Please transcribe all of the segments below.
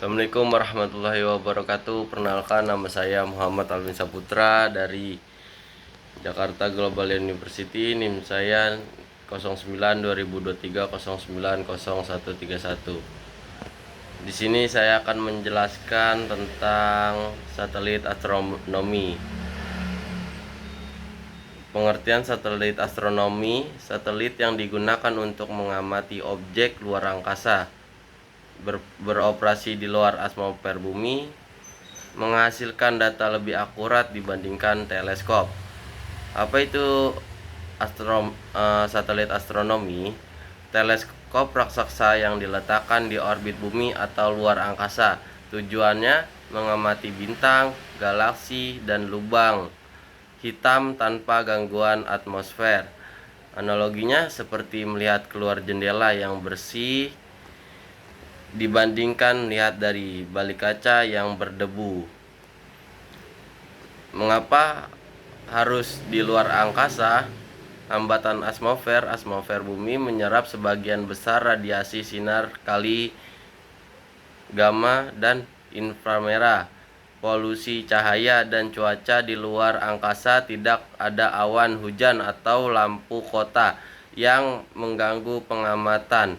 Assalamualaikum warahmatullahi wabarakatuh. Perkenalkan, nama saya Muhammad Alvin Saputra dari Jakarta Global University. NIM saya 09 2023 09 0131. Di sini saya akan menjelaskan tentang satelit astronomi. Pengertian satelit astronomi: satelit yang digunakan untuk mengamati objek luar angkasa, beroperasi di luar atmosfer bumi, menghasilkan data lebih akurat dibandingkan teleskop. Apa itu satelit astronomi? Teleskop raksasa yang diletakkan di orbit bumi atau luar angkasa. Tujuannya mengamati bintang, galaksi, dan lubang hitam tanpa gangguan atmosfer. Analoginya seperti melihat keluar jendela yang bersih dibandingkan melihat dari balik kaca yang berdebu. Mengapa harus di luar angkasa? Hambatan atmosfer bumi menyerap sebagian besar radiasi sinar kali gamma dan inframerah. Polusi cahaya dan cuaca di luar angkasa: tidak ada awan hujan atau lampu kota yang mengganggu pengamatan.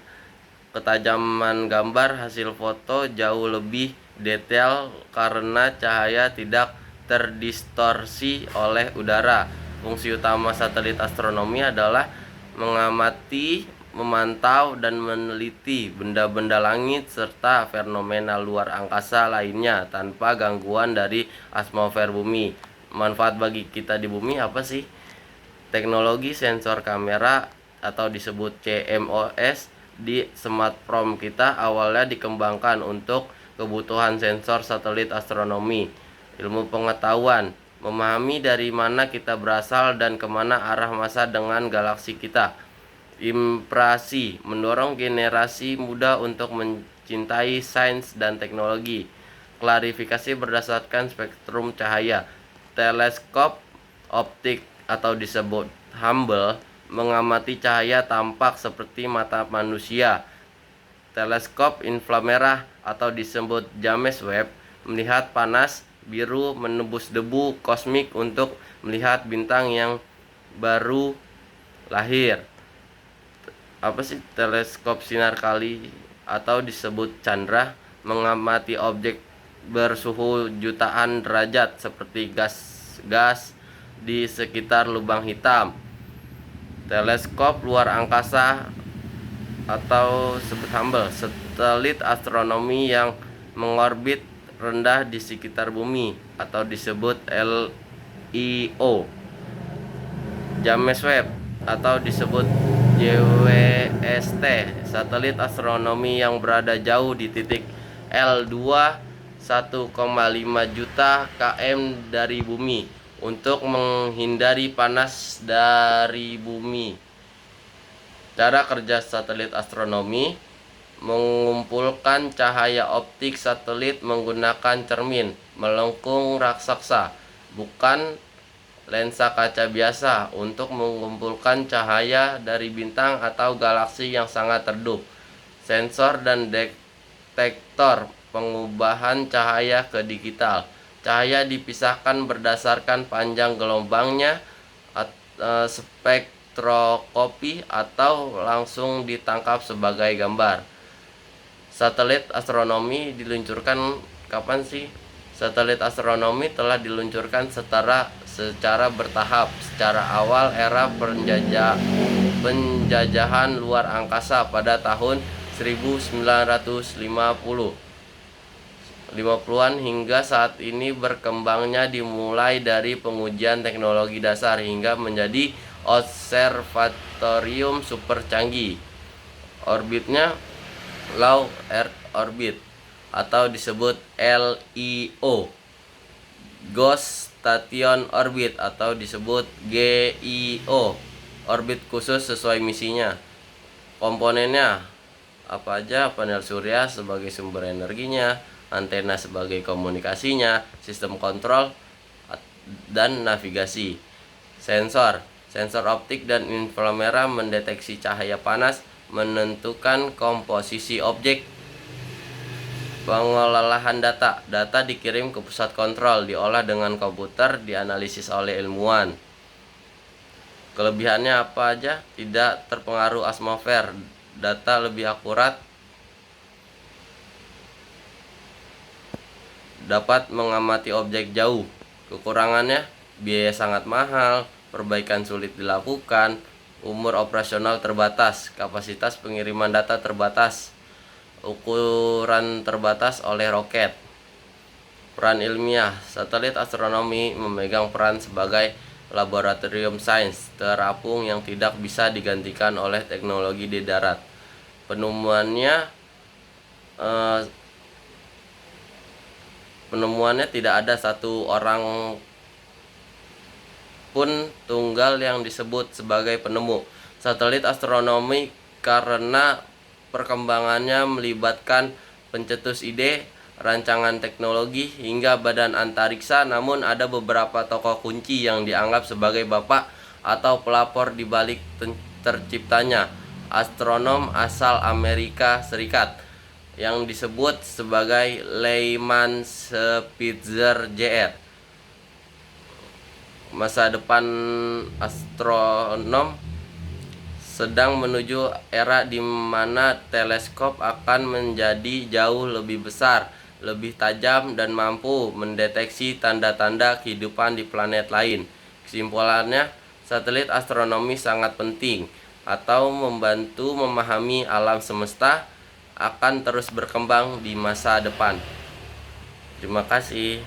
Ketajaman gambar hasil foto jauh lebih detail karena cahaya tidak terdistorsi oleh udara. Fungsi utama satelit astronomi adalah mengamati, memantau, dan meneliti benda-benda langit serta fenomena luar angkasa lainnya tanpa gangguan dari atmosfer bumi. Manfaat bagi kita di bumi apa sih? Teknologi sensor kamera atau disebut CMOS di smartphone kita awalnya dikembangkan untuk kebutuhan sensor satelit astronomi. Ilmu pengetahuan: memahami dari mana kita berasal dan kemana arah masa dengan galaksi kita. Impresi: mendorong generasi muda untuk mencintai sains dan teknologi. Klarifikasi berdasarkan spektrum cahaya. Teleskop optik atau disebut Hubble mengamati cahaya tampak seperti mata manusia. Teleskop inframerah atau disebut James Webb melihat panas biru menembus debu kosmik untuk melihat bintang yang baru lahir. Apa sih teleskop sinar kali atau disebut Chandra mengamati objek bersuhu jutaan derajat seperti gas di sekitar lubang hitam. Teleskop luar angkasa atau disebut Hubble, satelit astronomi yang mengorbit rendah di sekitar bumi atau disebut LEO. James Webb atau disebut JWST, satelit astronomi yang berada jauh di titik L2 1,5 juta km dari bumi untuk menghindari panas dari bumi. Cara kerja satelit astronomi: mengumpulkan cahaya optik satelit menggunakan cermin melengkung raksasa, bukan lensa kaca biasa, untuk mengumpulkan cahaya dari bintang atau galaksi yang sangat redup. Sensor dan detektor pengubahan cahaya ke digital. Cahaya dipisahkan berdasarkan panjang gelombangnya, spektroskopi, atau langsung ditangkap sebagai gambar. Satelit astronomi diluncurkan kapan sih? Satelit astronomi telah diluncurkan secara bertahap secara awal era penjajahan luar angkasa pada tahun 1950-an hingga saat ini. Berkembangnya dimulai dari pengujian teknologi dasar hingga menjadi observatorium super canggih. Orbitnya Low Earth Orbit atau disebut LEO. Ghost Station Orbit atau disebut GEO, orbit khusus sesuai misinya. Komponennya apa aja? Panel surya sebagai sumber energinya, antena sebagai komunikasinya, sistem kontrol dan navigasi. Sensor optik dan inframerah mendeteksi cahaya panas, menentukan komposisi objek. Pengolahan data. Data dikirim ke pusat kontrol, diolah dengan komputer, dianalisis oleh ilmuwan. Kelebihannya apa aja? Tidak terpengaruh atmosfer, data lebih akurat, dapat mengamati objek jauh. Kekurangannya, biaya sangat mahal, perbaikan sulit dilakukan, umur operasional terbatas, kapasitas pengiriman data terbatas, ukuran terbatas oleh roket. Peran ilmiah. Satelit astronomi memegang peran sebagai laboratorium sains terapung yang tidak bisa digantikan oleh teknologi di darat. Penemuannya tidak ada satu orang pun tunggal yang disebut sebagai penemu. Satelit astronomi karena perkembangannya melibatkan pencetus ide, rancangan teknologi, hingga badan antariksa. Namun ada beberapa tokoh kunci yang dianggap sebagai bapak atau pelapor di balik terciptanya astronom asal Amerika Serikat yang disebut sebagai Lyman Spitzer Jr. Masa depan astronom sedang menuju era di mana teleskop akan menjadi jauh lebih besar, lebih tajam, dan mampu mendeteksi tanda-tanda kehidupan di planet lain. Kesimpulannya, satelit astronomi sangat penting atau membantu memahami alam semesta, akan terus berkembang di masa depan. Terima kasih.